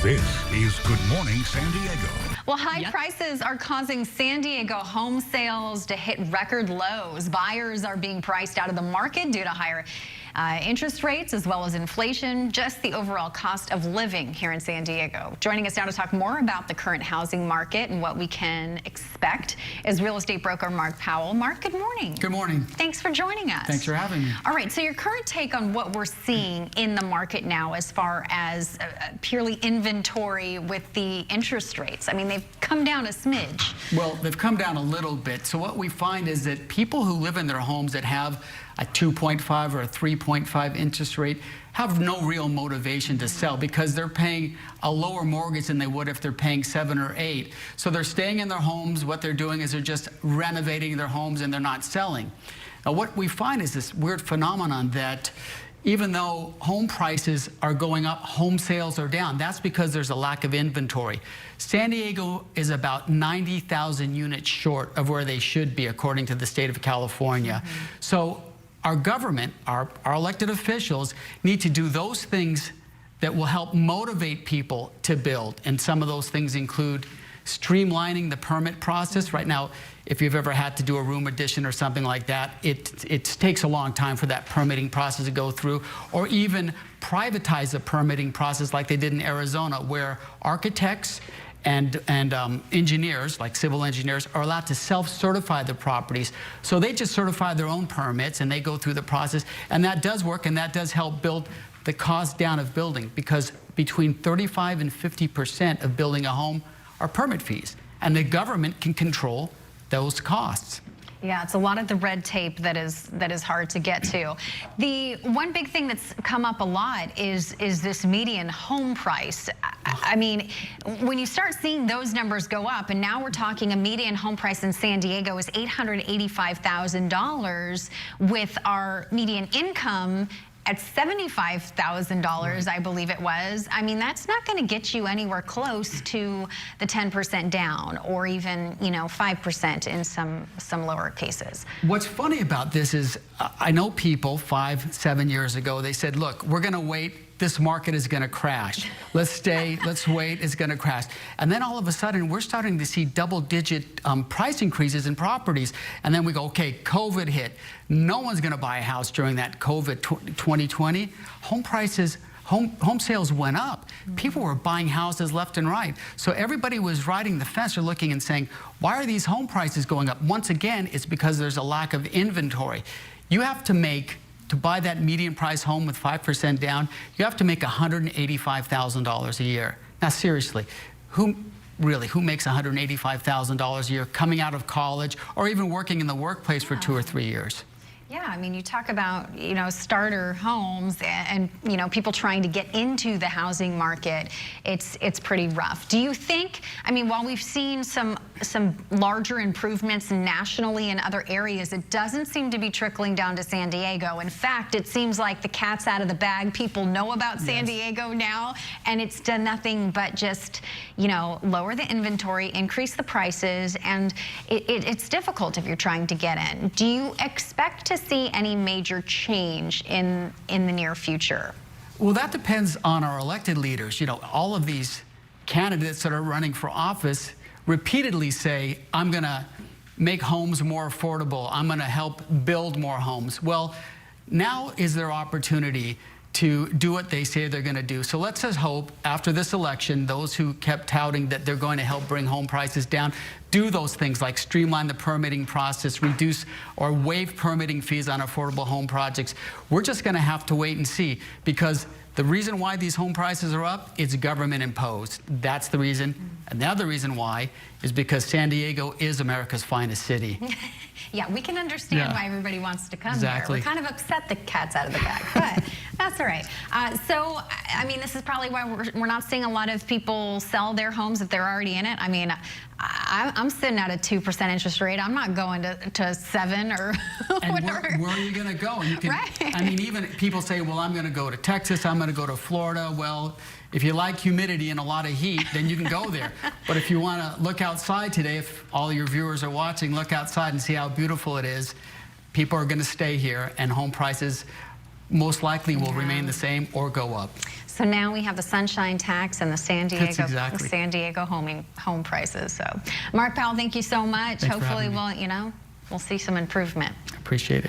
This is Good Morning San Diego. Well, high prices are causing San Diego home sales to hit record lows. Buyers are being priced out of the market due to higher interest rates as well as inflation, just the overall cost of living here in San Diego. Joining us now to talk more about the current housing market and what we can expect is real estate broker Mark Powell. Mark, good morning. Good morning. Thanks for joining us. Thanks for having me. All right, so your current take on what we're seeing in the market now as far as purely inventory with the interest rates. I mean, they've come down a smidge. Well, they've come down a little bit. So what we find is that people who live in their homes that have a 2.5 or a 3.5 interest rate have no real motivation to sell because they're paying a lower mortgage than they would if they're paying 7 or 8. So they're staying in their homes. What they're doing is they're just renovating their homes and they're not selling. Now, what we find is this weird phenomenon that even though home prices are going up, home sales are down. That's because there's a lack of inventory. San Diego is about 90,000 units short of where they should be, according to the state of California. So our government, our elected officials, need to do those things that will help motivate people to build. And some of those things include streamlining the permit process. Right now, if you've ever had to do a room addition or something like that, it takes a long time for that permitting process to go through, or even privatize the permitting process like they did in Arizona, where architects and engineers, like civil engineers, are allowed to self-certify the properties. So they just certify their own permits and they go through the process, and that does work, and that does help build the cost down of building, because between 35 and 50% of building a home are permit fees, and the government can control those costs. Yeah, it's a lot of the red tape that is hard to get to. The one big thing that's come up a lot is this median home price. I mean, when you start seeing those numbers go up, and now we're talking a median home price in San Diego is $885,000 with our median income at $75,000, I believe it was. I mean, that's not going to get you anywhere close to the 10% down, or even, you know, 5% in some lower cases. What's funny about this is I know people 5-7 years ago, they said, look, we're going to wait. This market is going to crash. Let's stay, let's wait, it's going to crash. And then all of a sudden, we're starting to see double-digit price increases in properties. And then we go, okay, COVID hit. No one's going to buy a house during that COVID 2020. Home prices, home sales went up. People were buying houses left and right. So everybody was riding the fence or looking and saying, why are these home prices going up? Once again, it's because there's a lack of inventory. You have to buy that median price home with 5% down, you have to make $185,000 a year. Now, seriously, who makes $185,000 a year coming out of college or even working in the workplace for 2 or 3 years? Yeah, I mean, you talk about, you know, starter homes and you know, people trying to get into the housing market. It's pretty rough. Do you think, I mean, while we've seen some larger improvements nationally in other areas, it doesn't seem to be trickling down to San Diego. In fact, it seems like the cat's out of the bag. People know about San Diego now, and it's done nothing but just, you know, lower the inventory, increase the prices, and it's difficult if you're trying to get in. Do you expect to see any major change in the near future? Well, that depends on our elected leaders. You know, all of these candidates that are running for office repeatedly say, I'm going to make homes more affordable. I'm going to help build more homes. Well, now is their opportunity to do what they say they're going to do. So let's just hope after this election, those who kept touting that they're going to help bring home prices down, do those things like streamline the permitting process, reduce or waive permitting fees on affordable home projects. We're just going to have to wait and see, because the reason why these home prices are up, it's government imposed. That's the reason. And the other reason why is because San Diego is America's finest city. Yeah, we can understand why everybody wants to come here. We're kind of upset the cat's out of the bag, but that's all right. So, I mean, this is probably why we're not seeing a lot of people sell their homes if they're already in it. I mean, I'm sitting at a 2% interest rate. I'm not going to 7 or whatever. Where are you going to go? You can, I mean, even people say, well, I'm going to go to Texas, I'm going to go to Florida. Well, if you like humidity and a lot of heat, then you can go there. But if you want to look outside today, if all your viewers are watching, look outside and see how beautiful it is. People are going to stay here, and home prices most likely will remain the same or go up. So now we have the sunshine tax and the San Diego exactly. home prices. So, Mark Powell, thank you so much. Thanks for Hopefully having me. we'll see some improvement. Appreciate it.